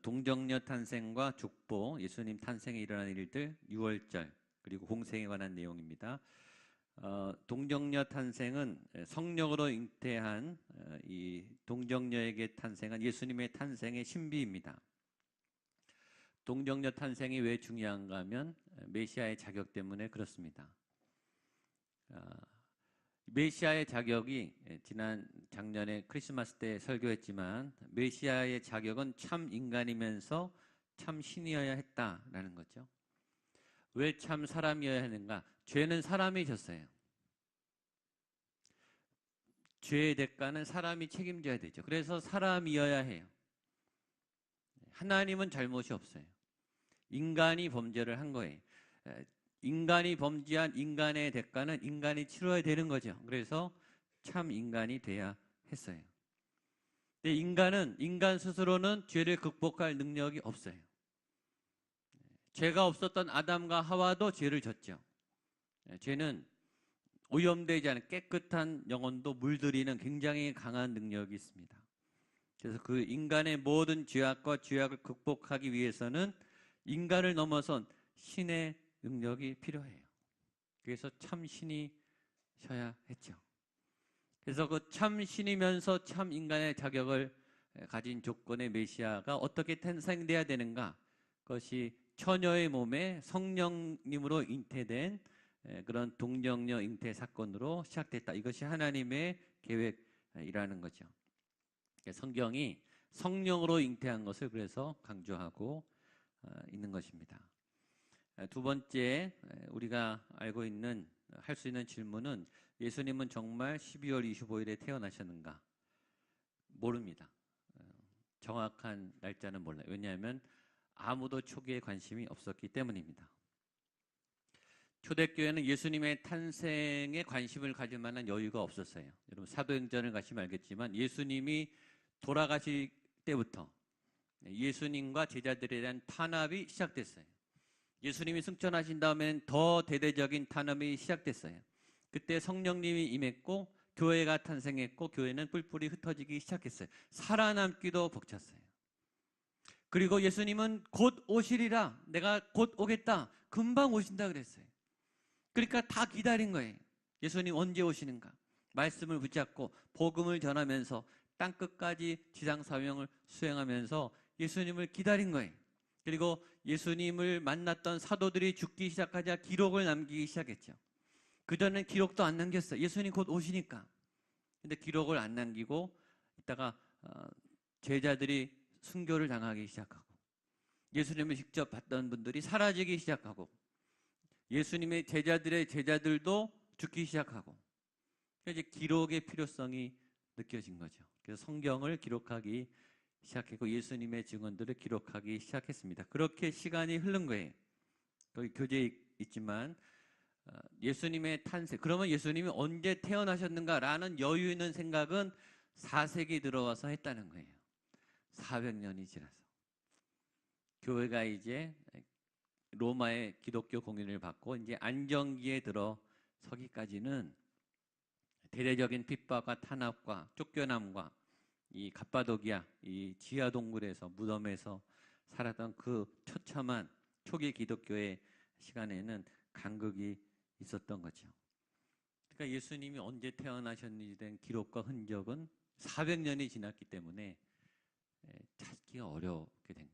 동정녀 탄생과 축복, 예수님 탄생에 일어난 일들, 6월절, 그리고 공생에 관한 내용입니다. 동정녀 탄생은 성령으로 잉태한 이 동정녀에게 탄생한 예수님의 탄생의 신비입니다. 동정녀 탄생이 왜 중요한가 하면 메시아의 자격 때문에 그렇습니다. 메시아의 자격이 작년에 크리스마스 때 설교했지만 메시아의 자격은 참 인간이면서 참 신이어야 했다라는 거죠. 왜 참 사람이어야 하는가? 죄는 사람이 졌어요. 죄의 대가는 사람이 책임져야 되죠. 그래서 사람이어야 해요. 하나님은 잘못이 없어요. 인간이 범죄를 한 거예요. 인간이 범죄한 인간의 대가는 인간이 치러야 되는 거죠. 그래서 참 인간이 돼야 했어요. 근데 인간 스스로는 죄를 극복할 능력이 없어요. 죄가 없었던 아담과 하와도 죄를 졌죠. 죄는 오염되지 않은 깨끗한 영혼도 물들이는 굉장히 강한 능력이 있습니다. 그래서 그 인간의 모든 죄악과 죄악을 극복하기 위해서는 인간을 넘어선 신의 능력이 필요해요. 그래서 참 신이셔야 했죠. 그래서 그 참 신이면서 참 인간의 자격을 가진 조건의 메시아가 어떻게 탄생돼야 되는가? 그것이 처녀의 몸에 성령님으로 잉태된 그런 동정녀 잉태 사건으로 시작됐다. 이것이 하나님의 계획이라는 거죠. 성경이 성령으로 잉태한 것을 그래서 강조하고 있는 것입니다. 두 번째, 우리가 알고 있는, 할 수 있는 질문은 예수님은 정말 12월 25일에 태어나셨는가? 모릅니다. 정확한 날짜는 몰라요. 왜냐하면 아무도 초기에 관심이 없었기 때문입니다. 초대교회는 예수님의 탄생에 관심을 가질 만한 여유가 없었어요. 여러분 사도행전을 가시면 알겠지만 예수님이 돌아가실 때부터 예수님과 제자들에 대한 탄압이 시작됐어요. 예수님이 승천하신 다음에는 더 대대적인 탄압이 시작됐어요. 그때 성령님이 임했고 교회가 탄생했고 교회는 뿔뿔이 흩어지기 시작했어요. 살아남기도 벅찼어요. 그리고 예수님은 곧 오시리라, 내가 곧 오겠다, 금방 오신다 그랬어요. 그러니까 다 기다린 거예요. 예수님 언제 오시는가? 말씀을 붙잡고 복음을 전하면서 땅끝까지 지상사명을 수행하면서 예수님을 기다린 거예요. 그리고 예수님을 만났던 사도들이 죽기 시작하자 기록을 남기기 시작했죠. 그전엔 기록도 안 남겼어요. 예수님 곧 오시니까. 근데 기록을 안 남기고 있다가 제자들이 순교를 당하기 시작하고 예수님을 직접 봤던 분들이 사라지기 시작하고 예수님의 제자들의 제자들도 죽기 시작하고 이제 기록의 필요성이 느껴진 거죠. 그래서 성경을 기록하기 시작했고 예수님의 증언들을 기록하기 시작했습니다. 그렇게 시간이 흐른 거예요. 거기 교재에 있지만 예수님의 탄생, 그러면 예수님이 언제 태어나셨는가라는 여유 있는 생각은 4세기 들어와서 했다는 거예요. 400년이 지나서. 교회가 이제 로마의 기독교 공인을 받고 이제 안정기에 들어서기까지는 대대적인 핍박과 탄압과 쫓겨남과 이 갑바도기아, 이 지하 동굴에서 무덤에서 살았던 그 처참한 초기 기독교의 시간에는 간극이 있었던 거죠. 그러니까 예수님이 언제 태어나셨는지 된 기록과 흔적은 400년이 지났기 때문에 찾기가 어렵게 된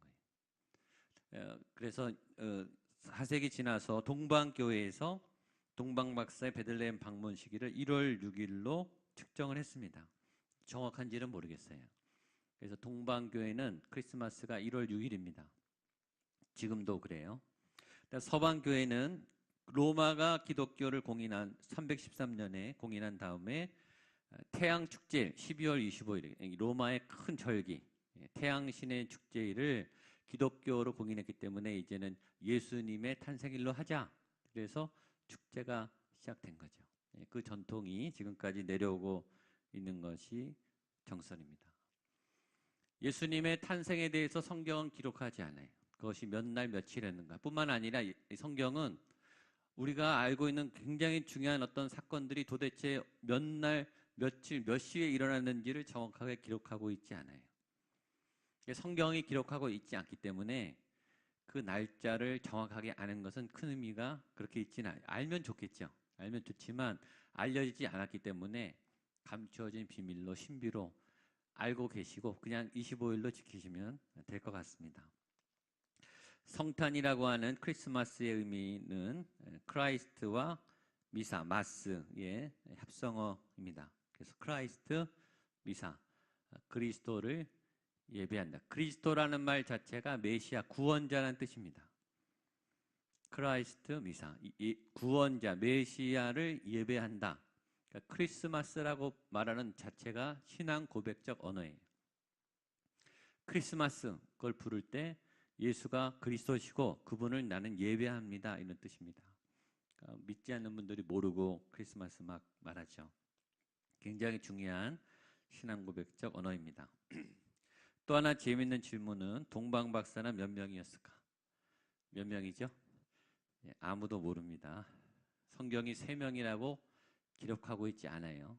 거예요. 그래서 4세기 지나서 동방교회에서 동방박사의 베들레헴 방문 시기를 1월 6일로 측정을 했습니다. 정확한지는 모르겠어요. 그래서 동방교회는 크리스마스가 1월 6일입니다. 지금도 그래요. 서방교회는 로마가 기독교를 공인한 313년에 공인한 다음에 태양축제일 12월 25일 로마의 큰 절기 태양신의 축제일을 기독교로 공인했기 때문에 이제는 예수님의 탄생일로 하자. 그래서 축제가 시작된 거죠. 그 전통이 지금까지 내려오고 있는 것이 정설입니다. 예수님의 탄생에 대해서 성경은 기록하지 않아요. 그것이 몇 날 며칠 했는가 뿐만 아니라 성경은 우리가 알고 있는 굉장히 중요한 어떤 사건들이 도대체 몇 날, 며칠, 몇 시에 일어났는지를 정확하게 기록하고 있지 않아요. 성경이 기록하고 있지 않기 때문에 그 날짜를 정확하게 아는 것은 큰 의미가 그렇게 있지는 알면 좋겠죠. 알면 좋지만 알려지지 않았기 때문에 감추어진 비밀로 신비로 알고 계시고 그냥 25일로 지키시면 될 것 같습니다. 성탄이라고 하는 크리스마스의 의미는 크라이스트와 미사, 마스의 합성어입니다. 그래서 크라이스트, 미사, 그리스도를 예배한다. 그리스도라는 말 자체가 메시아, 구원자라는 뜻입니다. 크라이스트, 미사, 구원자, 메시아를 예배한다. 그러니까 크리스마스라고 말하는 자체가 신앙 고백적 언어예요. 크리스마스 그걸 부를 때 예수가 그리스도시고 그분을 나는 예배합니다 이런 뜻입니다. 그러니까 믿지 않는 분들이 모르고 크리스마스 막 말하죠. 굉장히 중요한 신앙 고백적 언어입니다. 또 하나 재미있는 질문은 동방 박사는 몇 명이었을까? 몇 명이죠? 아무도 모릅니다. 성경이 3명이라고 기록하고 있지 않아요.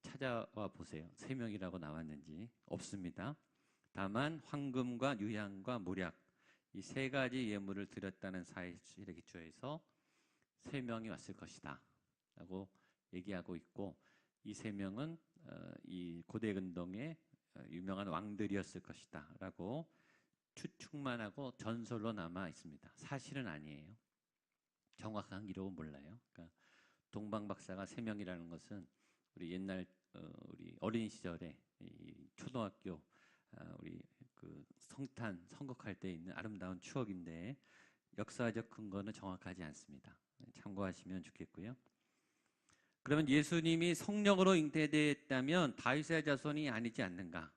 찾아와 보세요. 3명이라고 나왔는지. 없습니다. 다만 황금과 유향과 모략 이 3가지 예물을 드렸다는 사실의 기초에서 3명이 왔을 것이다 라고 얘기하고 있고, 이 3명은 이 고대 근동의 유명한 왕들이었을 것이다 라고 추측만 하고 전설로 남아 있습니다. 사실은 아니에요. 정확한 기록은 몰라요. 그러니까 동방 박사가 3명이라는 것은 우리 옛날 우리 어린 시절에 이 초등학교 우리 그 성탄 선곡할 때 있는 아름다운 추억인데 역사적 근거는 정확하지 않습니다. 참고하시면 좋겠고요. 그러면 예수님이 성령으로 잉태되었다면 다윗의 자손이 아니지 않는가?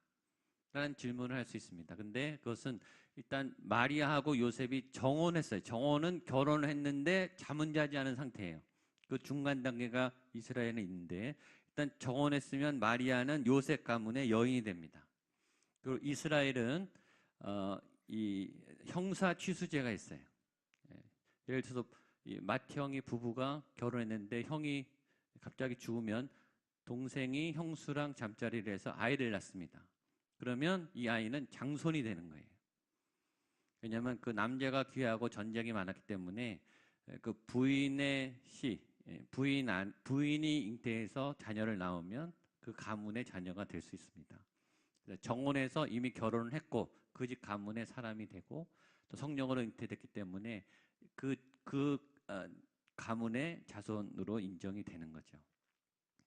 라는 질문을 할 수 있습니다. 근데 그것은 일단 마리아하고 요셉이 정혼했어요. 정혼은 결혼을 했는데 잠은 자지 않은 상태예요. 그 중간 단계가 이스라엘에 있는데 일단 정혼했으면 마리아는 요셉 가문의 여인이 됩니다. 그리고 이스라엘은 이 형사 취수제가 있어요. 예를 들어서 맏형이 부부가 결혼했는데 형이 갑자기 죽으면 동생이 형수랑 잠자리를 해서 아이를 낳습니다. 그러면 이 아이는 장손이 되는 거예요. 왜냐하면 그 남자가 귀하고 전쟁이 많았기 때문에 그 부인의 부인이 잉태해서 자녀를 낳으면 그 가문의 자녀가 될 수 있습니다. 정혼해서 이미 결혼을 했고 그 집 가문의 사람이 되고 또 성령으로 잉태됐기 때문에 그 가문의 자손으로 인정이 되는 거죠.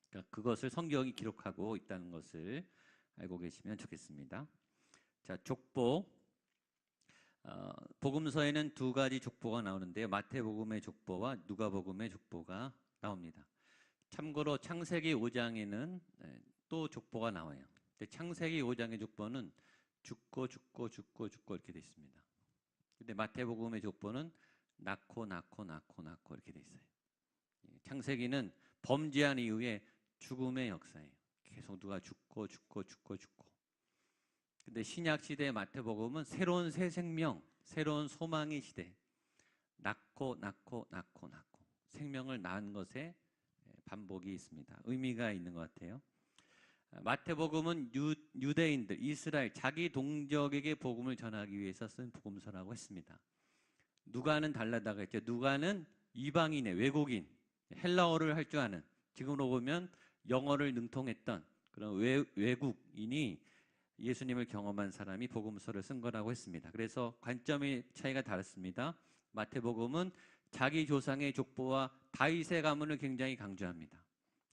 그러니까 그것을 성경이 기록하고 있다는 것을 알고 계시면 좋겠습니다. 자, 족보. 복음서에는 2가지 족보가 나오는데요. 마태복음의 족보와 누가복음의 족보가 나옵니다. 참고로 창세기 5장에는 또 족보가 나와요. 근데 창세기 5장의 족보는 죽고 이렇게 되어 있습니다. 근데 마태복음의 족보는 낳고 이렇게 되어 있어요. 창세기는 범죄한 이후에 죽음의 역사예요. 계속 누가 죽고. 근데 신약 시대의 마태복음은 새로운 새 생명, 새로운 소망의 시대. 낳고 생명을 낳은 것에 반복이 있습니다. 의미가 있는 것 같아요. 마태복음은 유대인들, 이스라엘, 자기 동족에게 복음을 전하기 위해서 쓴 복음서라고 했습니다. 누가는 달라다고 했죠. 누가는 이방인의 외국인, 헬라어를 할 줄 아는, 지금으로 보면 영어를 능통했던 그런 외국인이 예수님을 경험한 사람이 복음서를 쓴 거라고 했습니다. 그래서 관점의 차이가 다릅니다. 마태복음은 자기 조상의 족보와 다윗의 가문을 굉장히 강조합니다.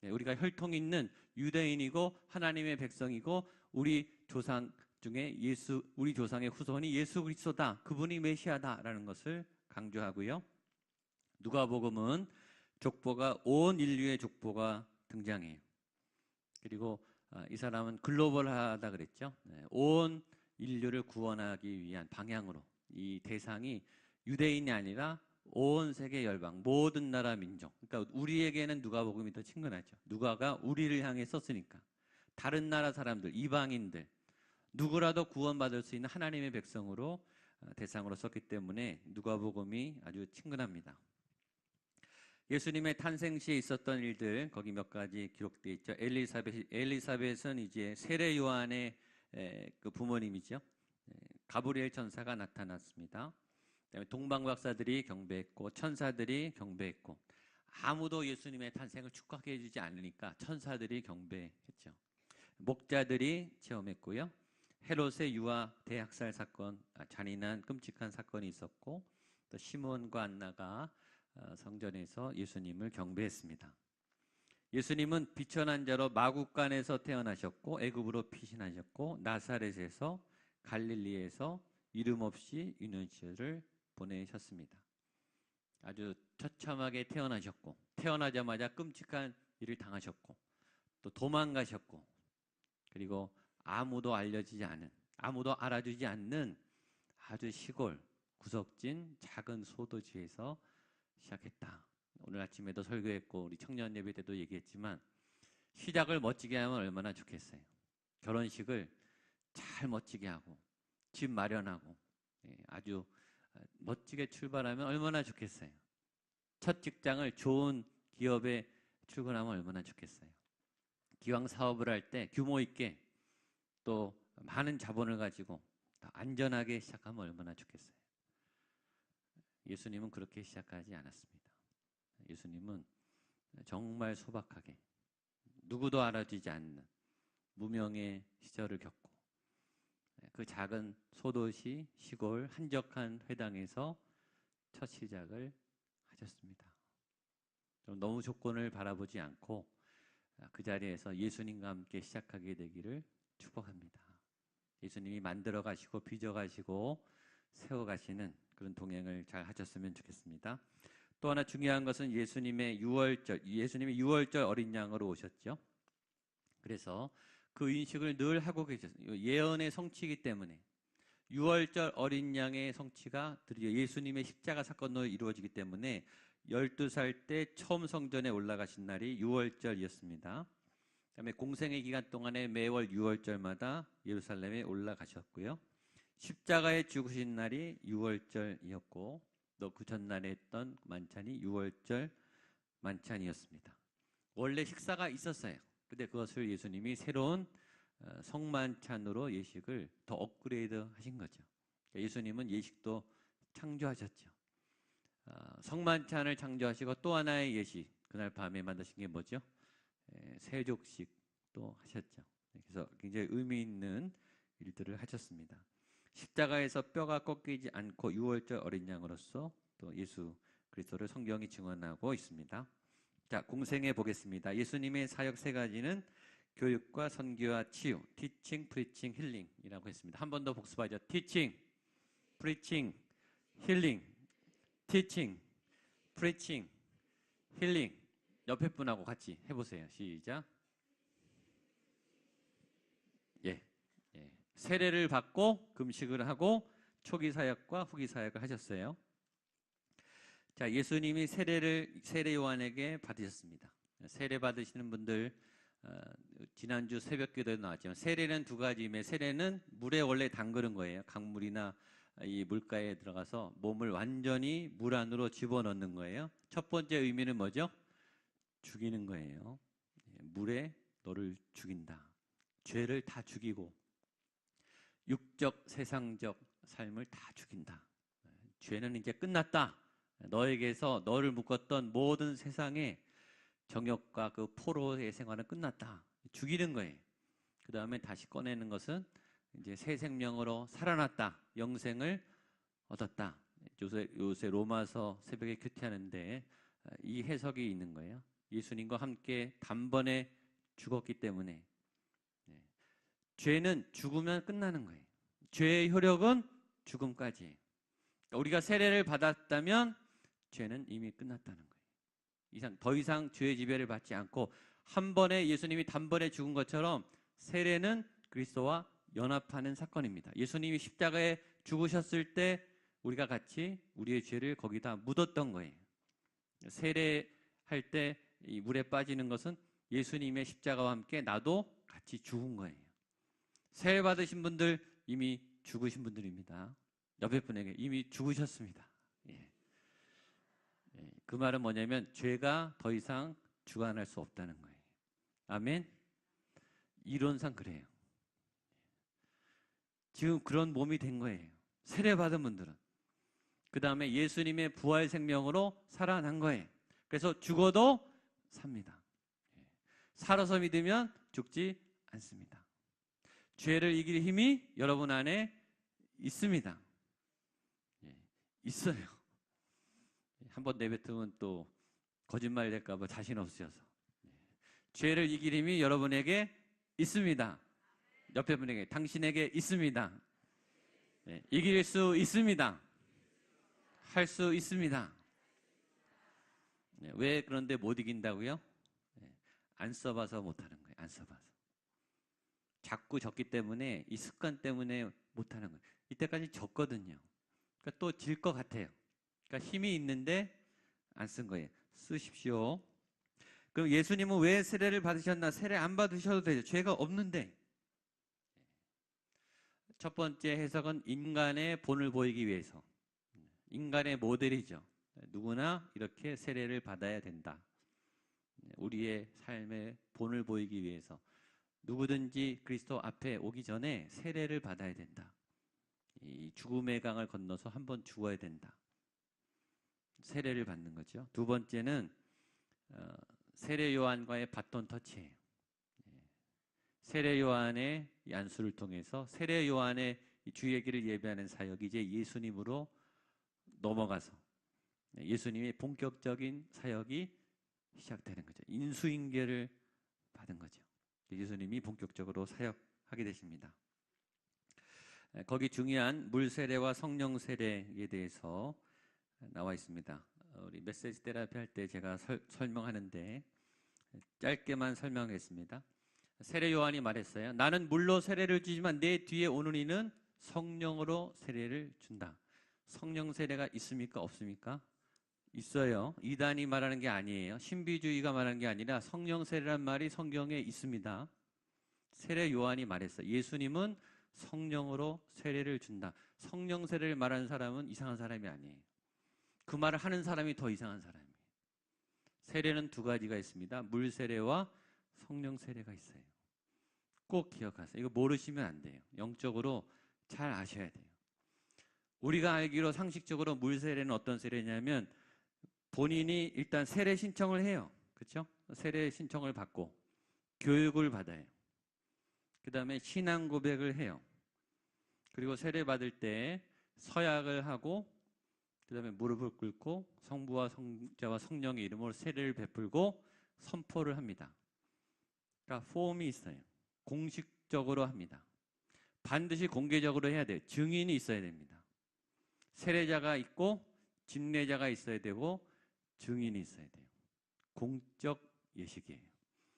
우리가 혈통 있는 유대인이고 하나님의 백성이고 우리 조상 중에 우리 조상의 후손이 예수 그리스도다. 그분이 메시아다라는 것을 강조하고요. 누가복음은 족보가 온 인류의 족보가 등장해요. 그리고 이 사람은 글로벌하다 그랬죠. 온 인류를 구원하기 위한 방향으로 이 대상이 유대인이 아니라 온 세계 열방, 모든 나라 민족. 그러니까 우리에게는 누가복음이 더 친근하죠. 누가가 우리를 향해 썼으니까. 다른 나라 사람들, 이방인들, 누구라도 구원받을 수 있는 하나님의 백성으로 대상으로 썼기 때문에 누가복음이 아주 친근합니다. 예수님의 탄생 시에 있었던 일들 거기 몇 가지 기록되어 있죠. 엘리사벳은 이제 세례 요한의 그 부모님이죠. 가브리엘 천사가 나타났습니다. 그다음에 동방박사들이 경배했고 천사들이 경배했고 아무도 예수님의 탄생을 축하해 주지 않으니까 천사들이 경배했죠. 목자들이 체험했고요. 헤롯의 유아 대학살 사건, 잔인한 끔찍한 사건이 있었고 또 시몬과 안나가 성전에서 예수님을 경배했습니다. 예수님은 비천한 자로 마구간에서 태어나셨고 애굽으로 피신하셨고 나사렛에서 갈릴리에서 이름 없이 유년시절을 보내셨습니다. 아주 처참하게 태어나셨고 태어나자마자 끔찍한 일을 당하셨고 또 도망가셨고 그리고 아무도 알려지지 않은 아무도 알아주지 않는 아주 시골 구석진 작은 소도지에서 시작했다. 오늘 아침에도 설교했고 우리 청년 예배 때도 얘기했지만 시작을 멋지게 하면 얼마나 좋겠어요. 결혼식을 잘 멋지게 하고 집 마련하고 아주 멋지게 출발하면 얼마나 좋겠어요. 첫 직장을 좋은 기업에 출근하면 얼마나 좋겠어요. 기왕 사업을 할 때 규모 있게 또 많은 자본을 가지고 안전하게 시작하면 얼마나 좋겠어요. 예수님은 그렇게 시작하지 않았습니다. 예수님은 정말 소박하게 누구도 알아주지 않는 무명의 시절을 겪고 그 작은 소도시 시골 한적한 회당에서 첫 시작을 하셨습니다. 너무 조건을 바라보지 않고 그 자리에서 예수님과 함께 시작하게 되기를 축복합니다. 예수님이 만들어 가시고 빚어 가시고 세워 가시는 그런 동행을 잘 하셨으면 좋겠습니다. 또 하나 중요한 것은 예수님이 6월절 어린 양으로 오셨죠. 그래서 그 인식을 늘 하고 계셨어요. 예언의 성취이기 때문에 6월절 어린 양의 성취가 드디어 예수님의 십자가 사건으로 이루어지기 때문에 12살 때 처음 성전에 올라가신 날이 6월절이었습니다. 그다음에 공생의 기간 동안에 매월 6월절마다 예루살렘에 올라가셨고요. 십자가에 죽으신 날이 6월절이었고 또 그 전날에 했던 만찬이 6월절 만찬이었습니다. 원래 식사가 있었어요. 근데 그것을 예수님이 새로운 성만찬으로 예식을 더 업그레이드 하신 거죠. 예수님은 예식도 창조하셨죠. 성만찬을 창조하시고 또 하나의 예식, 그날 밤에 만드신 게 뭐죠? 세족식도 하셨죠. 그래서 굉장히 의미 있는 일들을 하셨습니다. 십자가에서 뼈가 꺾이지 않고 6월절 어린 양으로서 또 예수 그리스도를 성경이 증언하고 있습니다. 자, 공생해 보겠습니다. 예수님의 사역 세 가지는 교육과 선교와 치유, 티칭, 프리칭, 힐링이라고 했습니다. 한 번 더 복습하죠. 티칭, 프리칭, 힐링. 티칭, 프리칭, 힐링. 옆에 분하고 같이 해보세요. 시작. 세례를 받고 금식을 하고 초기 사역과 후기 사역을 하셨어요. 자, 예수님이 세례 요한에게 받으셨습니다. 세례 받으시는 분들 지난주 새벽기도에 나왔지만 세례는 두 가지임에 세례는 물에 원래 담그는 거예요. 강물이나 이 물가에 들어가서 몸을 완전히 물 안으로 집어넣는 거예요. 첫 번째 의미는 뭐죠? 죽이는 거예요. 물에 너를 죽인다. 죄를 다 죽이고 육적 세상적 삶을 다 죽인다. 죄는 이제 끝났다. 너에게서 너를 묶었던 모든 세상의 정욕과 그 포로의 생활은 끝났다. 죽이는 거예요. 그 다음에 다시 꺼내는 것은 이제 새 생명으로 살아났다. 영생을 얻었다. 요새 로마서 새벽에 큐티하는데 이 해석이 있는 거예요. 예수님과 함께 단번에 죽었기 때문에 죄는 죽으면 끝나는 거예요. 죄의 효력은 죽음까지예요. 우리가 세례를 받았다면 죄는 이미 끝났다는 거예요. 더 이상 죄의 지배를 받지 않고 한 번에 예수님이 단번에 죽은 것처럼 세례는 그리스도와 연합하는 사건입니다. 예수님이 십자가에 죽으셨을 때 우리가 같이 우리의 죄를 거기다 묻었던 거예요. 세례할 때 이 물에 빠지는 것은 예수님의 십자가와 함께 나도 같이 죽은 거예요. 세례 받으신 분들 이미 죽으신 분들입니다. 옆에 분에게 이미 죽으셨습니다. 그 말은 뭐냐면 죄가 더 이상 주관할 수 없다는 거예요. 아멘. 이론상 그래요. 지금 그런 몸이 된 거예요. 세례받은 분들은. 그 다음에 예수님의 부활 생명으로 살아난 거예요. 그래서 죽어도 삽니다. 살아서 믿으면 죽지 않습니다. 죄를 이길 힘이 여러분 안에 있습니다. 있어요. 한번 내뱉으면 또 거짓말 될까 봐 자신 없으셔서. 죄를 이길 힘이 여러분에게 있습니다. 옆에 분에게 당신에게 있습니다. 이길 수 있습니다. 할 수 있습니다. 왜 그런데 못 이긴다고요? 안 써봐서 못하는 거예요. 안 써봐서. 자꾸 졌기 때문에 이 습관 때문에 못하는 거예요. 이때까지 졌거든요. 그러니까 또 질 것 같아요. 그러니까 힘이 있는데 안 쓴 거예요. 쓰십시오. 그럼 예수님은 왜 세례를 받으셨나? 세례 안 받으셔도 되죠. 죄가 없는데. 첫 번째 해석은 인간의 본을 보이기 위해서. 인간의 모델이죠. 누구나 이렇게 세례를 받아야 된다. 우리의 삶의 본을 보이기 위해서 누구든지 그리스도 앞에 오기 전에 세례를 받아야 된다. 이 죽음의 강을 건너서 한번 죽어야 된다. 세례를 받는 거죠. 두 번째는 세례 요한과의 바톤 터치예요. 세례 요한의 안수를 통해서 세례 요한의 주의 길을 예배하는 사역이 이제 예수님으로 넘어가서 예수님의 본격적인 사역이 시작되는 거죠. 인수인계를 받은 거죠. 예수님이 본격적으로 사역하게 되십니다. 거기 중요한 물 세례와 성령 세례에 대해서 나와 있습니다. 우리 메시지 테라피 할 때 제가 설명하는데 짧게만 설명했습니다. 세례 요한이 말했어요. 나는 물로 세례를 주지만 내 뒤에 오는 이는 성령으로 세례를 준다. 성령 세례가 있습니까? 없습니까? 있어요. 이단이 말하는 게 아니에요. 신비주의가 말하는 게 아니라 성령 세례란 말이 성경에 있습니다. 세례 요한이 말했어요. 예수님은 성령으로 세례를 준다. 성령 세례를 말하는 사람은 이상한 사람이 아니에요. 그 말을 하는 사람이 더 이상한 사람이에요. 세례는 두 가지가 있습니다. 물 세례와 성령 세례가 있어요. 꼭 기억하세요. 이거 모르시면 안 돼요. 영적으로 잘 아셔야 돼요. 우리가 알기로 상식적으로 물 세례는 어떤 세례냐면 본인이 일단 세례 신청을 해요. 그렇죠? 세례 신청을 받고 교육을 받아요. 그 다음에 신앙 고백을 해요. 그리고 세례 받을 때 서약을 하고 그 다음에 무릎을 꿇고 성부와 성자와 성령의 이름으로 세례를 베풀고 선포를 합니다. 그러니까 폼이 있어요. 공식적으로 합니다. 반드시 공개적으로 해야 돼요. 증인이 있어야 됩니다. 세례자가 있고 집례자가 있어야 되고 증인이 있어야 돼요. 공적 예식이에요.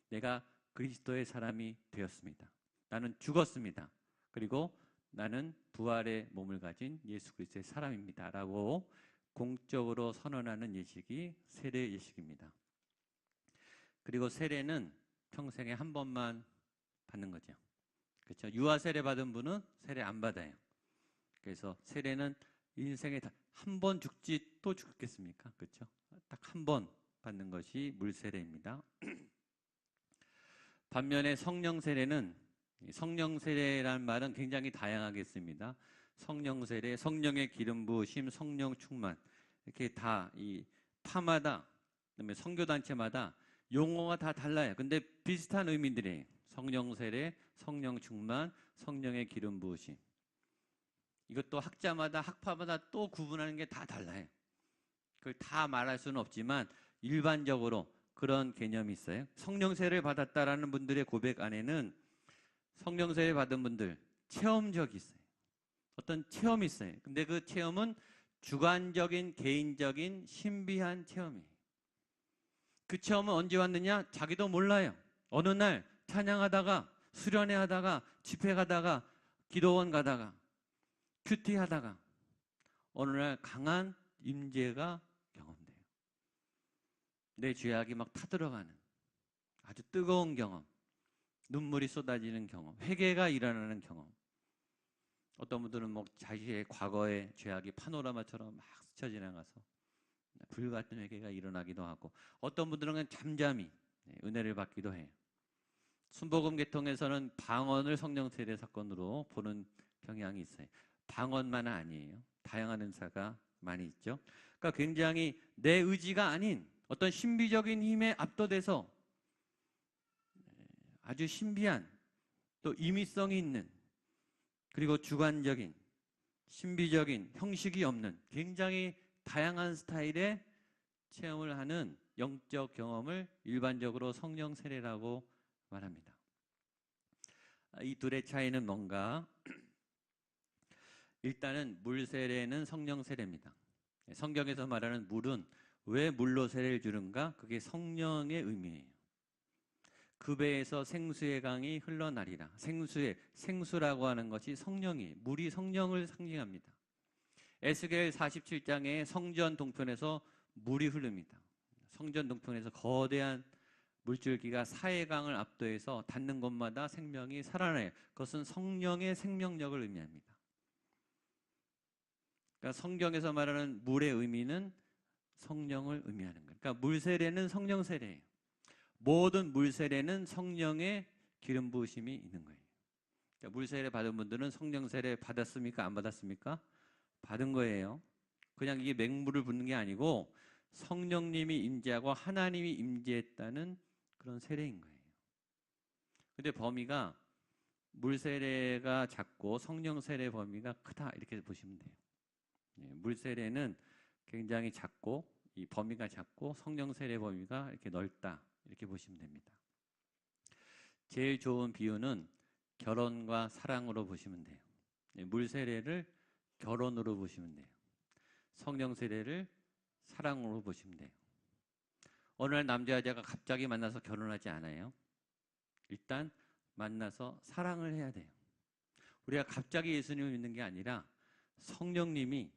내가 그리스도의 사람이 되었습니다. 나는 죽었습니다. 그리고 나는 부활의 몸을 가진 예수 그리스도의 사람입니다. 라고 공적으로 선언하는 예식이 세례 예식입니다. 그리고 세례는 평생에 한 번만 받는 거죠. 그렇죠? 유아 세례 받은 분은 세례 안 받아요. 그래서 세례는 인생에 한 번 죽지 또 죽겠습니까? 그렇죠? 딱 한 번 받는 것이 물 세례입니다. 반면에 성령 세례는 성령 세례라는 말은 굉장히 다양하겠습니다. 성령 세례, 성령의 기름 부으심, 성령 충만 이렇게 다 이 파마다 그다음에 선교 단체마다 용어가 다 달라요. 근데 비슷한 의미들이에요. 성령 세례, 성령 충만, 성령의 기름 부으심. 이것도 학자마다 학파마다 또 구분하는 게 다 달라요. 그걸 다 말할 수는 없지만 일반적으로 그런 개념이 있어요. 성령 세례를 받았다라는 분들의 고백 안에는 성령 세례 받은 분들 체험적이 있어요. 어떤 체험이 있어요. 근데 그 체험은 주관적인 개인적인 신비한 체험이에요. 그 체험은 언제 왔느냐? 자기도 몰라요. 어느 날 찬양하다가 수련회 하다가 집회 가다가 기도원 가다가 큐티 하다가 어느 날 강한 임재가 경험돼요. 내 죄악이 막 타들어가는 아주 뜨거운 경험, 눈물이 쏟아지는 경험, 회개가 일어나는 경험. 어떤 분들은 뭐 자기의 과거의 죄악이 파노라마처럼 막 스쳐 지나가서 불같은 회개가 일어나기도 하고, 어떤 분들은 그냥 잠잠히 은혜를 받기도 해요. 순복음 계통에서는 방언을 성령 세례 사건으로 보는 경향이 있어요. 방언만은 아니에요. 다양한 은사가 많이 있죠. 그러니까 굉장히 내 의지가 아닌 어떤 신비적인 힘에 압도돼서 아주 신비한 또 임의성이 있는 그리고 주관적인 신비적인 형식이 없는 굉장히 다양한 스타일의 체험을 하는 영적 경험을 일반적으로 성령 세례라고 말합니다. 이 둘의 차이는 뭔가? 일단은 물 세례는 성령 세례입니다. 성경에서 말하는 물은 왜 물로 세례를 주는가? 그게 성령의 의미예요. 그 배에서 생수의 강이 흘러나리라. 생수라고 하는 것이 성령이에요. 물이 성령을 상징합니다. 에스겔 47장에 성전 동편에서 물이 흐릅니다. 성전 동편에서 거대한 물줄기가 사해강을 압도해서 닿는 곳마다 생명이 살아나요. 그것은 성령의 생명력을 의미합니다. 그러니까 성경에서 말하는 물의 의미는 성령을 의미하는 거예요. 그러니까 물 세례는 성령 세례예요. 모든 물 세례는 성령의 기름 부으심이 있는 거예요. 그러니까 물 세례 받은 분들은 성령 세례 받았습니까? 안 받았습니까? 받은 거예요. 그냥 이게 맹물을 붓는 게 아니고 성령님이 임재하고 하나님이 임재했다는 그런 세례인 거예요. 근데 범위가 물 세례가 작고 성령 세례 범위가 크다 이렇게 보시면 돼요. 물 세례는 굉장히 작고 이 범위가 작고 성령 세례 범위가 이렇게 넓다 이렇게 보시면 됩니다. 제일 좋은 비유는 결혼과 사랑으로 보시면 돼요. 물 세례를 결혼으로 보시면 돼요. 성령 세례를 사랑으로 보시면 돼요. 어느 날 남자 여자가 갑자기 만나서 결혼하지 않아요. 일단 만나서 사랑을 해야 돼요. 우리가 갑자기 예수님을 믿는 게 아니라 성령님이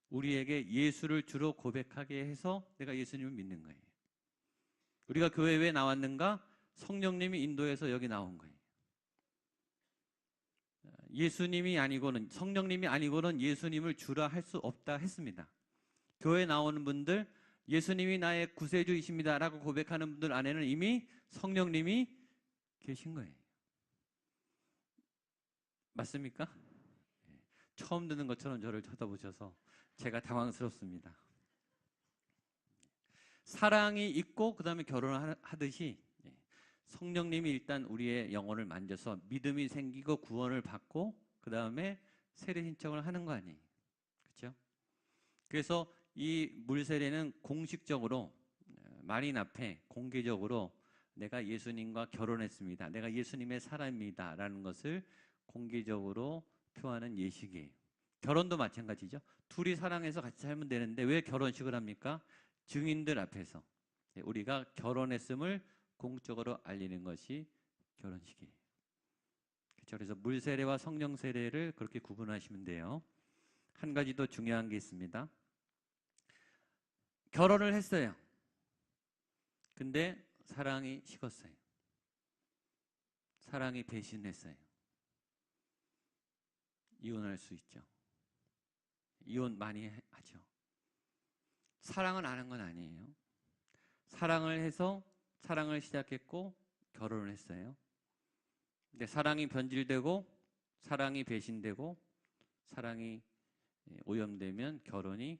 우리에게 예수를 주로 고백하게 해서 내가 예수님을 믿는 거예요. 우리가 교회에 왜 나왔는가? 성령님이 인도해서 여기 나온 거예요. 예수님이 아니고는 성령님이 아니고는 예수님을 주라 할 수 없다 했습니다. 교회에 나오는 분들 예수님이 나의 구세주이십니다 라고 고백하는 분들 안에는 이미 성령님이 계신 거예요. 맞습니까? 처음 듣는 것처럼 저를 쳐다보셔서 제가 당황스럽습니다. 사랑이 있고 그 다음에 결혼을 하듯이 성령님이 일단 우리의 영혼을 만져서 믿음이 생기고 구원을 받고 그 다음에 세례 신청을 하는 거 아니에요. 그렇죠? 그래서 이 물세례는 공식적으로 만인 앞에 공개적으로 내가 예수님과 결혼했습니다. 내가 예수님의 사람입니다. 라는 것을 공개적으로 표하는 예식이에요. 결혼도 마찬가지죠. 둘이 사랑해서 같이 살면 되는데 왜 결혼식을 합니까? 증인들 앞에서 우리가 결혼했음을 공적으로 알리는 것이 결혼식이에요. 그렇죠? 그래서 물세례와 성령 세례를 그렇게 구분하시면 돼요. 한 가지 더 중요한 게 있습니다. 결혼을 했어요. 근데 사랑이 식었어요. 사랑이 배신했어요. 이혼할 수 있죠. 이혼 많이 하죠. 사랑을 안 한 건 아니에요. 사랑을 해서 사랑을 시작했고 결혼을 했어요. 근데 사랑이 변질되고 사랑이 배신되고 사랑이 오염되면 결혼이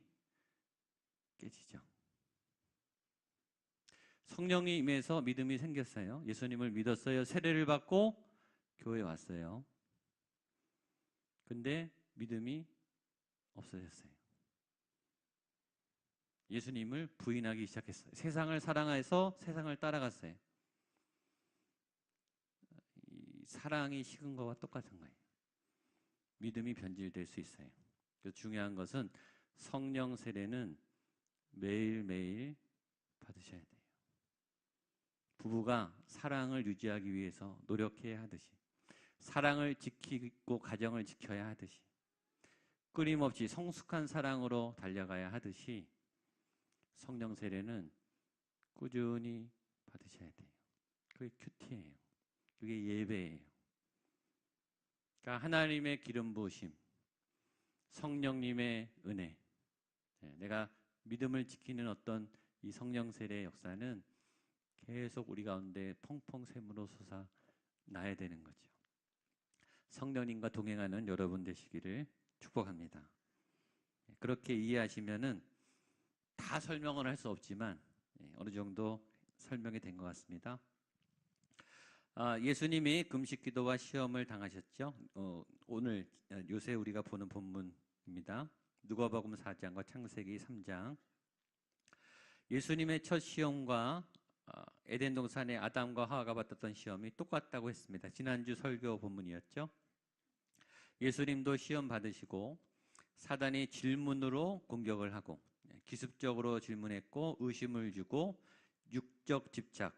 깨지죠. 성령이 임해서 믿음이 생겼어요. 예수님을 믿었어요. 세례를 받고 교회에 왔어요. 근데 믿음이 없어졌어요. 예수님을 부인하기 시작했어요. 세상을 사랑해서 세상을 따라갔어요. 이 사랑이 식은 것과 똑같은 거예요. 믿음이 변질될 수 있어요. 그래서 중요한 것은 성령 세례는 매일매일 받으셔야 돼요. 부부가 사랑을 유지하기 위해서 노력해야 하듯이 사랑을 지키고 가정을 지켜야 하듯이 끊임없이 성숙한 사랑으로 달려가야 하듯이 성령 세례는 꾸준히 받으셔야 돼요. 그게 큐티예요. 그게 예배예요. 그러니까 하나님의 기름 부으심, 성령님의 은혜, 내가 믿음을 지키는 어떤 이 성령 세례의 역사는 계속 우리 가운데 펑펑 샘으로 솟아 나야 되는 거죠. 성령님과 동행하는 여러분 되시기를 축복합니다. 그렇게 이해하시면은 다 설명은 할 수 없지만 어느 정도 설명이 된 것 같습니다. 예수님이 금식기도와 시험을 당하셨죠. 오늘 요새 우리가 보는 본문입니다. 누가복음 4장과 창세기 3장. 예수님의 첫 시험과 에덴 동산의 아담과 하와가 받았던 시험이 똑같다고 했습니다. 지난주 설교 본문이었죠. 예수님도 시험 받으시고 사단이 질문으로 공격을 하고 기습적으로 질문했고 의심을 주고 육적 집착,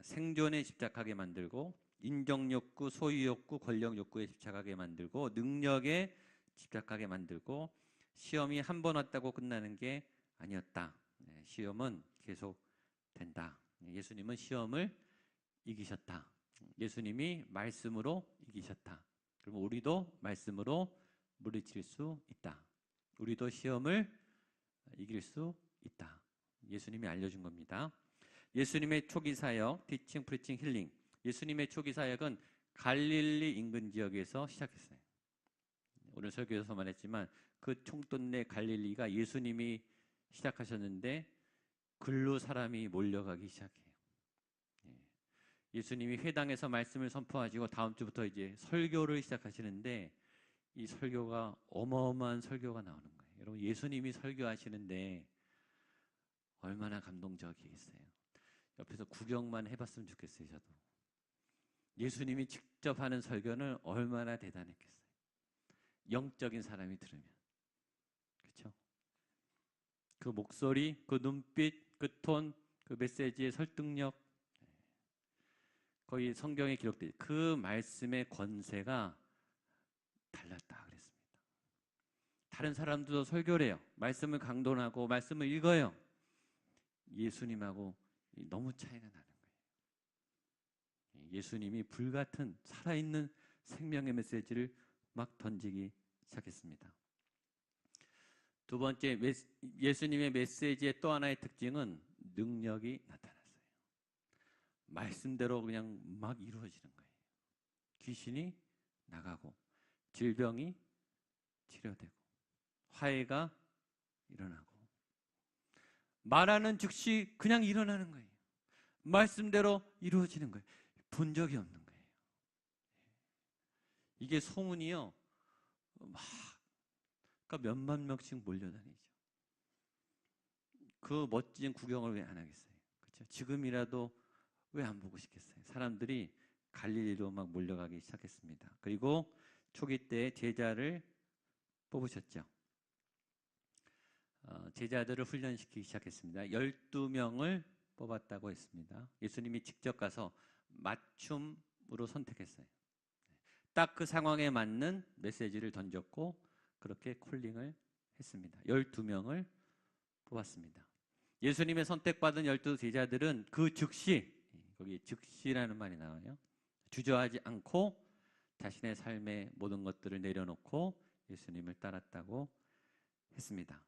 생존에 집착하게 만들고 인정욕구, 소유욕구, 권력욕구에 집착하게 만들고 능력에 집착하게 만들고 시험이 한 번 왔다고 끝나는 게 아니었다. 시험은 계속 된다. 예수님은 시험을 이기셨다. 예수님이 말씀으로 이기셨다. 그럼 우리도 말씀으로 물리칠 수 있다. 우리도 시험을 이길 수 있다. 예수님이 알려준 겁니다. 예수님의 초기 사역, 티칭, 프리칭, 힐링. 예수님의 초기 사역은 갈릴리 인근 지역에서 시작했어요. 오늘 설교에서 말했지만 그 총돈내 갈릴리가 예수님이 시작하셨는데 글로 사람이 몰려가기 시작해요. 예수님이 회당에서 말씀을 선포하시고 다음 주부터 이제 설교를 시작하시는데 이 설교가 어마어마한 설교가 나오는 거예요. 여러분, 예수님이 설교하시는데 얼마나 감동적이겠어요. 옆에서 구경만 해봤으면 좋겠어요. 저도. 예수님이 직접 하는 설교는 얼마나 대단했겠어요. 영적인 사람이 들으면. 그렇죠? 그 목소리, 그 눈빛, 그 톤, 그 메시지의 설득력, 거의 성경에 기록된 그 말씀의 권세가 달랐다 그랬습니다. 다른 사람들도 설교를 해요. 말씀을 강론하고 말씀을 읽어요. 예수님하고 너무 차이가 나는 거예요. 예수님이 불같은 살아있는 생명의 메시지를 막 던지기 시작했습니다. 두 번째, 예수님의 메시지의 또 하나의 특징은 능력이 나타났어요. 말씀대로 그냥 막 이루어지는 거예요. 귀신이 나가고 질병이 치료되고 화해가 일어나고 말하는 즉시 그냥 일어나는 거예요. 말씀대로 이루어지는 거예요. 본 적이 없는 거예요. 이게 소문이요. 막 그러니까 몇만 명씩 몰려다니죠. 그 멋진 구경을 왜 안 하겠어요? 그렇죠? 지금이라도 왜 안 보고 싶겠어요? 사람들이 갈릴리로 막 몰려가기 시작했습니다. 그리고 초기 때 제자를 뽑으셨죠. 제자들을 훈련시키기 시작했습니다. 12명을 뽑았다고 했습니다. 예수님이 직접 가서 맞춤으로 선택했어요. 딱 그 상황에 맞는 메시지를 던졌고 그렇게 콜링을 했습니다. 12명을 뽑았습니다. 예수님의 선택받은 12 제자들은 그 즉시, 거기 즉시라는 말이 나와요. 주저하지 않고 자신의 삶의 모든 것들을 내려놓고 예수님을 따랐다고 했습니다.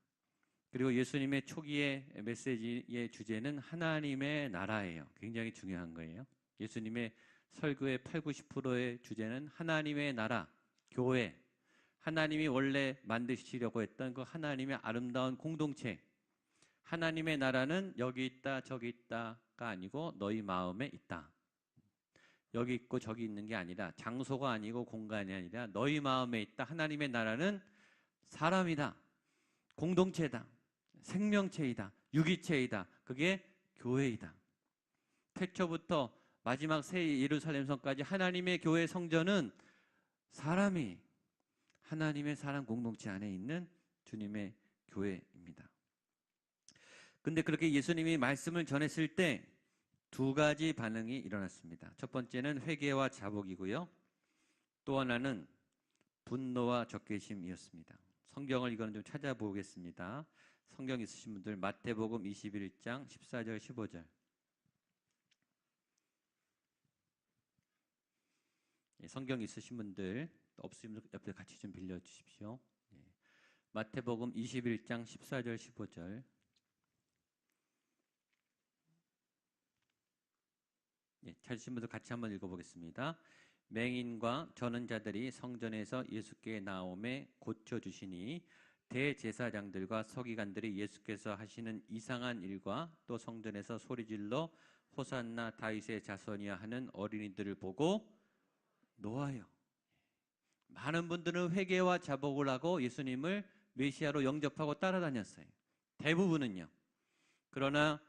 그리고 예수님의 초기의 메시지의 주제는 하나님의 나라예요. 굉장히 중요한 거예요. 예수님의 설교의 80~90%의 주제는 하나님의 나라, 교회, 하나님이 원래 만드시려고 했던 그 하나님의 아름다운 공동체. 하나님의 나라는 여기 있다 저기 있다가 아니고 너희 마음에 있다. 여기 있고 저기 있는 게 아니라 장소가 아니고 공간이 아니라 너희 마음에 있다. 하나님의 나라는 사람이다. 공동체다. 생명체이다. 유기체이다. 그게 교회이다. 태초부터 마지막 새 예루살렘 성까지 하나님의 교회 성전은 사람이 하나님의 사람 공동체 안에 있는 주님의 교회입니다. 근데 그렇게 예수님이 말씀을 전했을 때 두 가지 반응이 일어났습니다. 첫 번째는 회개와 자복이고요. 또 하나는 분노와 적개심이었습니다. 성경을 이거는 좀 찾아보겠습니다. 성경 있으신 분들 마태복음 21장 14절 15절. 성경 있으신 분들 없으면 옆에 같이 좀 빌려주십시오. 마태복음 21장 14절 15절. 찾으신 분들 같이 한번 읽어보겠습니다. 맹인과 저는 자들이 성전에서 예수께 나옴에 고쳐주시니 대제사장들과 서기관들이 예수께서 하시는 이상한 일과 또 성전에서 소리질러 호산나 다윗의 자손이야 하는 어린이들을 보고 놓아요. 많은 분들은 회개와 자복을 하고 예수님을 메시아로 영접하고 따라다녔어요. 대부분은요. 그러나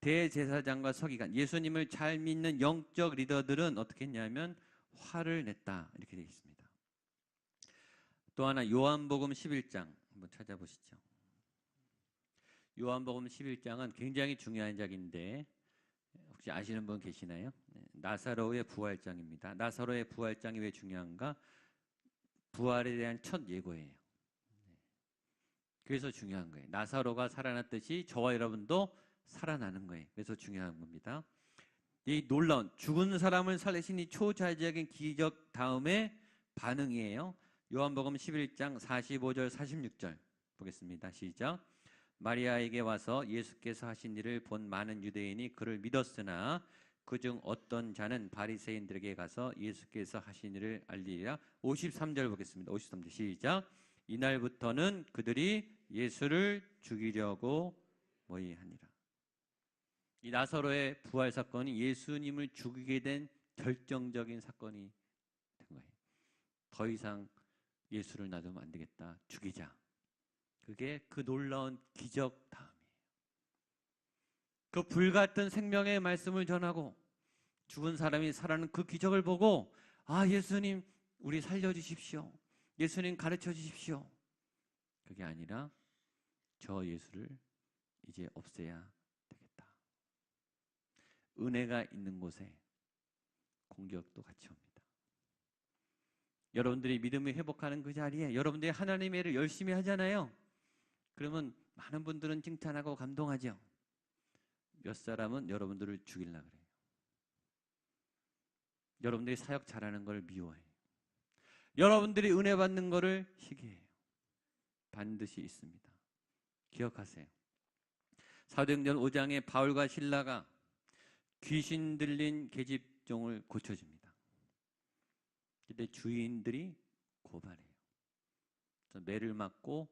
대제사장과 서기관, 예수님을 잘 믿는 영적 리더들은 어떻게 했냐면 화를 냈다 이렇게 되어 있습니다. 또 하나 요한복음 11장 한번 찾아보시죠. 요한복음 11장은 굉장히 중요한 장인데 혹시 아시는 분 계시나요? 나사로의 부활장입니다. 나사로의 부활장이 왜 중요한가? 부활에 대한 첫 예고예요. 그래서 중요한 거예요. 나사로가 살아났듯이 저와 여러분도 살아나는 거예요. 그래서 중요한 겁니다. 이 놀라운 죽은 사람을 살리신 이 초자연적인 기적 다음에 반응이에요. 요한복음 11장 45절 46절 보겠습니다. 시작. 마리아에게 와서 예수께서 하신 일을 본 많은 유대인이 그를 믿었으나 그중 어떤 자는 바리새인들에게 가서 예수께서 하신 일을 알리리라. 53절 보겠습니다. 53절 시작. 이날부터는 그들이 예수를 죽이려고 모의하니라. 이 나사로의 부활 사건이 예수님을 죽이게 된 결정적인 사건이 된 거예요. 더 이상 예수를 놔두면 안 되겠다. 죽이자. 그게 그 놀라운 기적 다음이에요. 그 불같은 생명의 말씀을 전하고 죽은 사람이 살아나는 그 기적을 보고 아, 예수님 우리 살려주십시오. 예수님 가르쳐 주십시오. 그게 아니라 저 예수를 이제 없애야 되겠다. 은혜가 있는 곳에 공격도 같이 옵니다. 여러분들이 믿음을 회복하는 그 자리에 여러분들이 하나님의 일을 열심히 하잖아요. 그러면 많은 분들은 칭찬하고 감동하죠. 몇 사람은 여러분들을 죽이려고 그래요. 여러분들이 사역 잘하는 걸 미워해요. 여러분들이 은혜 받는 거를 시기해요. 반드시 있습니다. 기억하세요. 사도행전 5장에 바울과 실라가 귀신 들린 계집종을 고쳐줍니다. 근데 주인들이 고발해요. 매를 맞고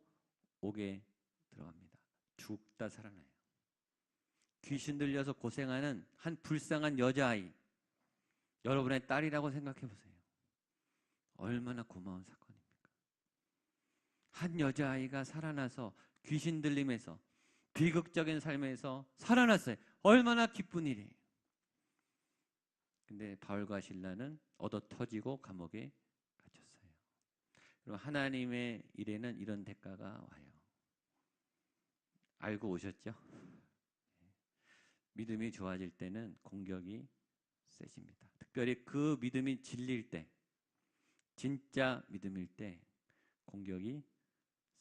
옥에 들어갑니다. 죽다 살아나요. 귀신 들려서 고생하는 한 불쌍한 여자아이, 여러분의 딸이라고 생각해 보세요. 얼마나 고마운 사건입니까? 한 여자아이가 살아나서 귀신 들림에서 비극적인 삶에서 살아났어요. 얼마나 기쁜 일이에요. 근데 바울과 실라는 얻어 터지고 감옥에 갇혔어요. 그럼 하나님의 일에는 이런 대가가 와요. 알고 오셨죠? 믿음이 좋아질 때는 공격이 세집니다. 특별히 그 믿음이 진리일 때, 진짜 믿음일 때 공격이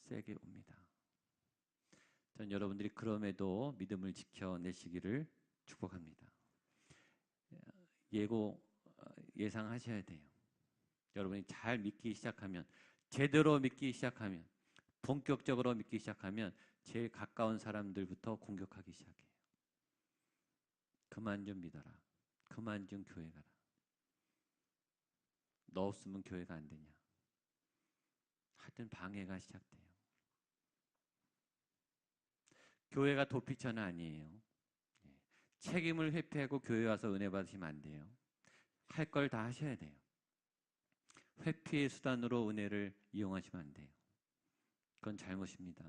세게 옵니다. 전 여러분들이 그럼에도 믿음을 지켜내시기를 축복합니다. 예상하셔야 돼요. 여러분이 잘 믿기 시작하면, 제대로 믿기 시작하면, 본격적으로 믿기 시작하면 제일 가까운 사람들부터 공격하기 시작해요. 그만 좀 믿어라. 그만 좀 교회 가라. 너 없으면 교회가 안 되냐. 하여튼 방해가 시작돼요. 교회가 도피처는 아니에요. 책임을 회피하고 교회 와서 은혜 받으시면 안 돼요. 할 걸 다 하셔야 돼요. 회피의 수단으로 은혜를 이용하시면 안 돼요. 그건 잘못입니다.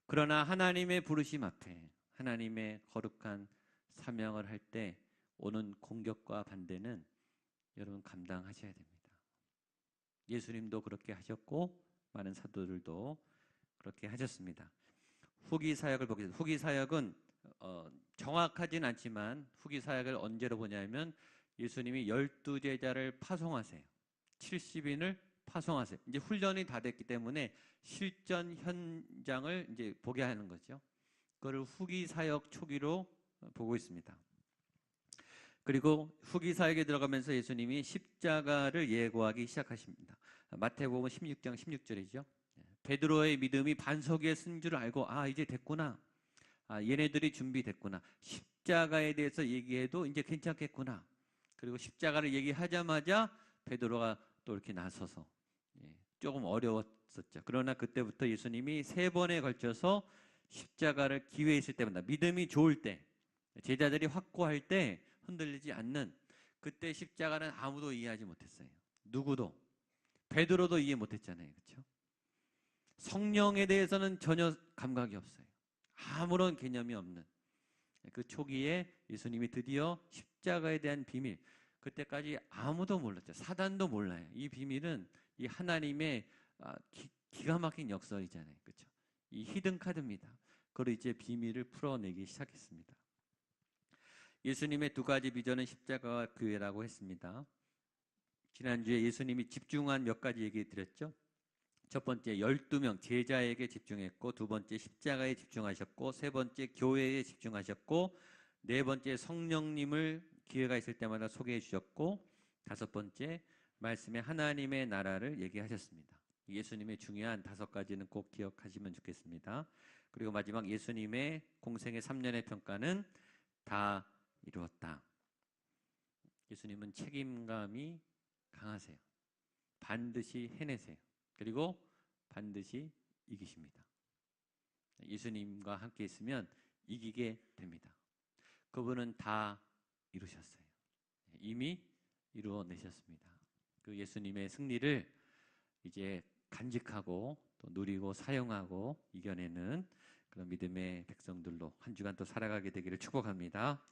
그러나 하나님의 부르심 앞에 하나님의 거룩한 사명을 할 때 오는 공격과 반대는 여러분 감당하셔야 됩니다. 예수님도 그렇게 하셨고 많은 사도들도 그렇게 하셨습니다. 후기 사역을 보겠습니다. 후기 사역은 정확하진 않지만 후기 사역을 언제로 보냐면 예수님이 12제자를 파송하세요. 70인을 파송하세요. 이제 훈련이 다 됐기 때문에 실전 현장을 이제 보게 하는 거죠. 그걸 후기 사역 초기로 보고 있습니다. 그리고 후기 사역에 들어가면서 예수님이 십자가를 예고하기 시작하십니다. 마태복음 16장 16절이죠. 베드로의 믿음이 반석에 쓴 줄 알고 아 이제 됐구나. 아 얘네들이 준비됐구나. 십자가에 대해서 얘기해도 이제 괜찮겠구나. 그리고 십자가를 얘기하자마자 베드로가 또 이렇게 나서서 조금 어려웠었죠. 그러나 그때부터 예수님이 3번에 걸쳐서 십자가를 기회 있을 때마다 믿음이 좋을 때, 제자들이 확고할 때 흔들리지 않는, 그때 십자가는 아무도 이해하지 못했어요. 누구도. 베드로도 이해 못했잖아요. 그렇죠? 성령에 대해서는 전혀 감각이 없어요. 아무런 개념이 없는 그 초기에 예수님이 드디어 십자가에 대한 비밀, 그때까지 아무도 몰랐죠. 사단도 몰라요. 이 비밀은 이 하나님의 기가 막힌 역설이잖아요. 그렇죠? 이 히든 카드입니다. 그걸 이제 비밀을 풀어내기 시작했습니다. 예수님의 2가지 비전은 십자가와 교회라고 했습니다. 지난주에 예수님이 집중한 몇 가지 얘기 드렸죠. 첫 번째 12명 제자에게 집중했고, 2번째 십자가에 집중하셨고, 3번째 교회에 집중하셨고, 4번째 성령님을 기회가 있을 때마다 소개해 주셨고, 5번째 말씀에 하나님의 나라를 얘기하셨습니다. 예수님의 중요한 5가지는 꼭 기억하시면 좋겠습니다. 그리고 마지막 예수님의 공생의 3년의 평가는 다 이루었다. 예수님은 책임감이 강하세요. 반드시 해내세요. 그리고 반드시 이기십니다. 예수님과 함께 있으면 이기게 됩니다. 그분은 다 이루셨어요. 이미 이루어내셨습니다. 그 예수님의 승리를 이제 간직하고 또 누리고 사용하고 이겨내는 그런 믿음의 백성들로 한 주간 또 살아가게 되기를 축복합니다.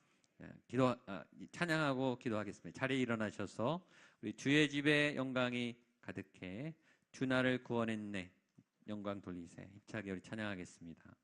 찬양하고 기도하겠습니다. 자리에 일어나셔서 우리 주의 집에 영광이 가득해 주 나를 구원했네 영광 돌리세 힘차게 우리 찬양하겠습니다.